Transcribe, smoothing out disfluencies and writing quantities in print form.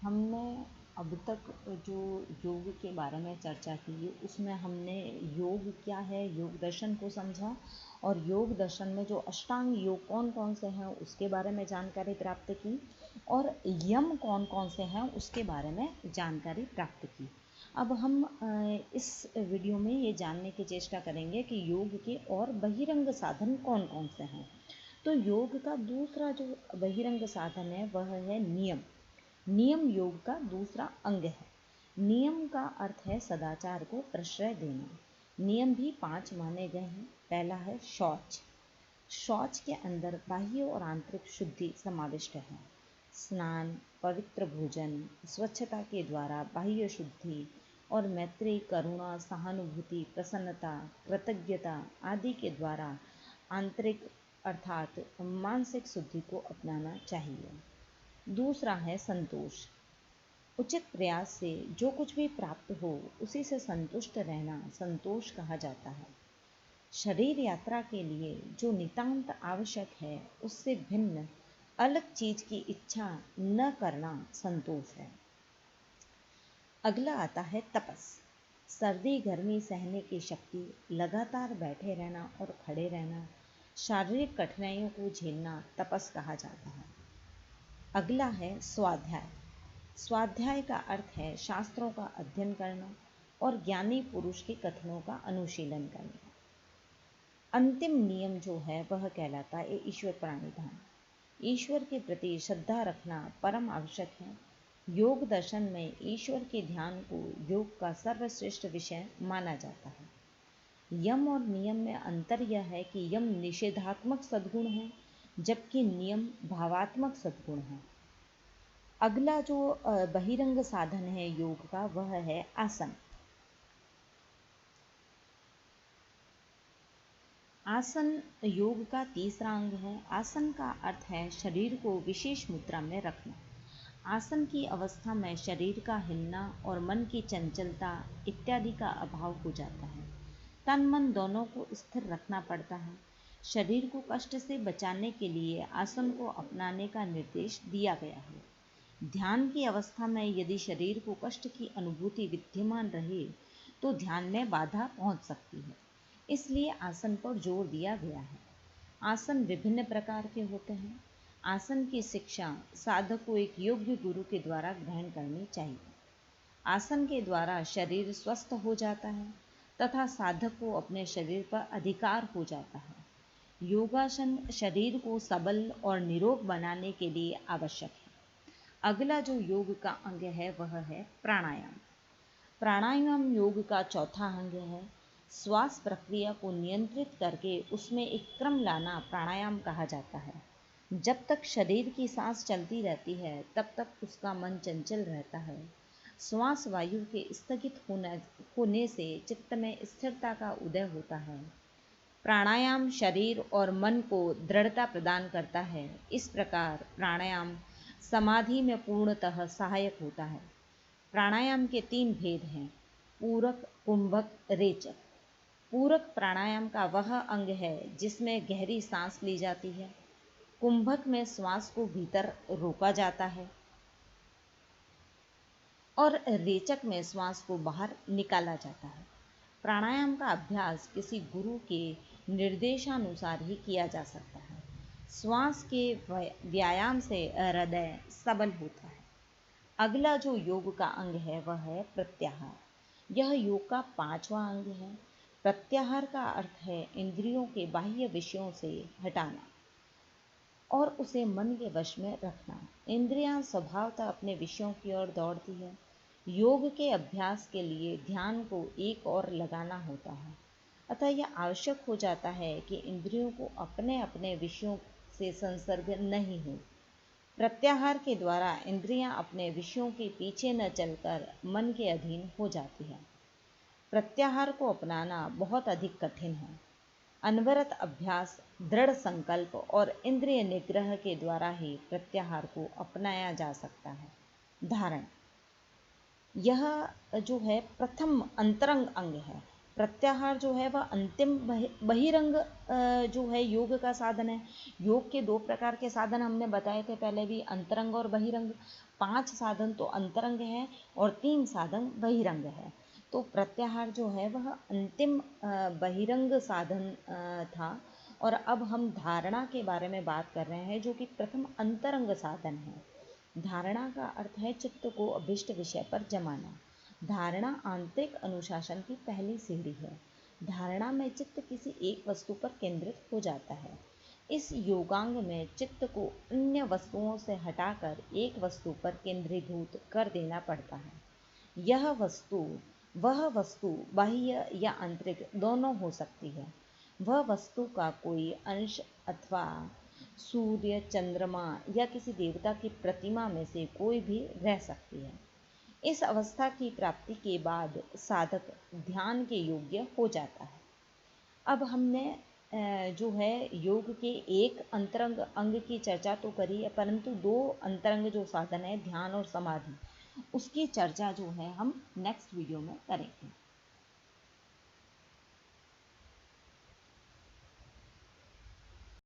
हमने अब तक जो योग के बारे में चर्चा की उसमें हमने योग क्या है, योग दर्शन को समझा और योग दर्शन में जो अष्टांग योग कौन कौन से हैं उसके बारे में जानकारी प्राप्त की और यम कौन कौन से हैं उसके बारे में जानकारी प्राप्त की। अब हम इस वीडियो में ये जानने की चेष्टा करेंगे कि योग के और बहिरंग साधन कौन कौन से हैं। तो योग का दूसरा जो बहिरंग साधन है वह है नियम। नियम योग का दूसरा अंग है। नियम का अर्थ है सदाचार को प्रश्रय देना। नियम भी 5 माने गए हैं। पहला है शौच। शौच के अंदर बाह्य और आंतरिक शुद्धि समाविष्ट है। स्नान, पवित्र भोजन, स्वच्छता के द्वारा बाह्य शुद्धि और मैत्री, करुणा, सहानुभूति, प्रसन्नता, कृतज्ञता आदि के द्वारा आंतरिक अर्थात मानसिक शुद्धि को अपनाना चाहिए। दूसरा है संतोष। उचित प्रयास से जो कुछ भी प्राप्त हो उसी से संतुष्ट रहना संतोष कहा जाता है। शरीर यात्रा के लिए जो नितांत आवश्यक है उससे भिन्न अलग चीज की इच्छा न करना संतोष है। अगला आता है तपस। सर्दी गर्मी सहने की शक्ति, लगातार बैठे रहना और खड़े रहना, शारीरिक कठिनाइयों को झेलना तपस कहा जाता है। अगला है स्वाध्याय। स्वाध्याय का अर्थ है शास्त्रों का अध्ययन करना और ज्ञानी पुरुष के कथनों का अनुशीलन करना। अंतिम नियम जो है वह कहलाता है ईश्वर प्रणिधान। ईश्वर के प्रति श्रद्धा रखना परम आवश्यक है। योग दर्शन में ईश्वर के ध्यान को योग का सर्वश्रेष्ठ विषय माना जाता है। यम और नियम में अंतर यह है कि यम निषेधात्मक सद्गुण है जबकि नियम भावात्मक सद्गुण है। अगला जो बहिरंग साधन है योग का वह है आसन। आसन योग का तीसरा अंग है। आसन का अर्थ है शरीर को विशेष मुद्रा में रखना। आसन की अवस्था में शरीर का हिलना और मन की चंचलता इत्यादि का अभाव हो जाता है। तन मन दोनों को स्थिर रखना पड़ता है। शरीर को कष्ट से बचाने के लिए आसन को अपनाने का निर्देश दिया गया है। ध्यान की अवस्था में यदि शरीर को कष्ट की अनुभूति विद्यमान रहे तो ध्यान में बाधा पहुंच सकती है, इसलिए आसन पर जोर दिया गया है। आसन विभिन्न प्रकार के होते हैं। आसन की शिक्षा साधक को एक योग्य गुरु के द्वारा ग्रहण करनी चाहिए। आसन के द्वारा शरीर स्वस्थ हो जाता है तथा साधक को अपने शरीर पर अधिकार हो जाता है। योगासन शरीर को सबल और निरोग बनाने के लिए आवश्यक है। अगला जो योग का अंग है वह है प्राणायाम। प्राणायाम योग का चौथा अंग है। श्वास प्रक्रिया को नियंत्रित करके उसमें एक क्रम लाना प्राणायाम कहा जाता है। जब तक शरीर की सांस चलती रहती है तब तक उसका मन चंचल रहता है। श्वास वायु के स्थगित होने से चित्त में स्थिरता का उदय होता है। प्राणायाम शरीर और मन को दृढ़ता प्रदान करता है। इस प्रकार प्राणायाम समाधि में पूर्णतः सहायक होता है। प्राणायाम के 3 भेद हैं, पूरक, कुंभक, रेचक। पूरक प्राणायाम का वह अंग है जिसमें गहरी सांस ली जाती है। कुंभक में श्वास को भीतर रोका जाता है और रेचक में श्वास को बाहर निकाला जाता है। प्राणायाम का अभ्यास किसी गुरु के निर्देशानुसार ही किया जा सकता है। श्वास के व्यायाम से हृदय सबल होता है। अगला जो योग का अंग है वह है प्रत्याहार। यह योग का 5वां अंग है। प्रत्याहार का अर्थ है इंद्रियों के बाह्य विषयों से हटाना और उसे मन के वश में रखना। इंद्रियां स्वभावतः अपने विषयों की ओर दौड़ती है। योग के अभ्यास के लिए ध्यान को एक ओर लगाना होता है, अतः यह आवश्यक हो जाता है कि इंद्रियों को अपने अपने विषयों से संसर्ग नहीं हो। प्रत्याहार के द्वारा इंद्रियां अपने विषयों के पीछे न चलकर मन के अधीन हो जाती है। प्रत्याहार को अपनाना बहुत अधिक कठिन है। अनवरत अभ्यास, दृढ़ संकल्प और इंद्रिय निग्रह के द्वारा ही प्रत्याहार को अपनाया जा सकता है। धारण, यह जो है प्रथम अंतरंग अंग है। प्रत्याहार जो है वह अंतिम बहिरंग जो है योग का साधन है। योग के 2 प्रकार के साधन हमने बताए थे पहले भी, अंतरंग और बहिरंग। 5 साधन तो अंतरंग है और 3 साधन बहिरंग है। तो प्रत्याहार जो है वह अंतिम बहिरंग साधन था। और अब हम धारणा के बारे में बात कर रहे हैं, जो कि प्रथम अंतरंग साधन है। धारणा का अर्थ है चित्त को अभिष्ट विषय पर जमाना। धारणा आंतरिक अनुशासन की पहली सीढ़ी है। धारणा में चित्त किसी एक वस्तु पर केंद्रित हो जाता है। इस योगांग में चित्त को अन्य वस्तुओं से हटाकर एक वस्तु पर केंद्रीभूत कर देना पड़ता है। वह वस्तु बाह्य या आंतरिक दोनों हो सकती है। वह वस्तु का कोई अंश अथवा सूर्य, चंद्रमा या किसी देवता की प्रतिमा में से कोई भी रह सकती है। इस अवस्था की प्राप्ति के बाद साधक ध्यान के योग्य हो जाता है। अब हमने जो है योग के एक अंतरंग अंग की चर्चा तो करी है, परंतु 2 अंतरंग जो साधन है ध्यान और समाधि, उसकी चर्चा जो है हम नेक्स्ट वीडियो में करेंगे।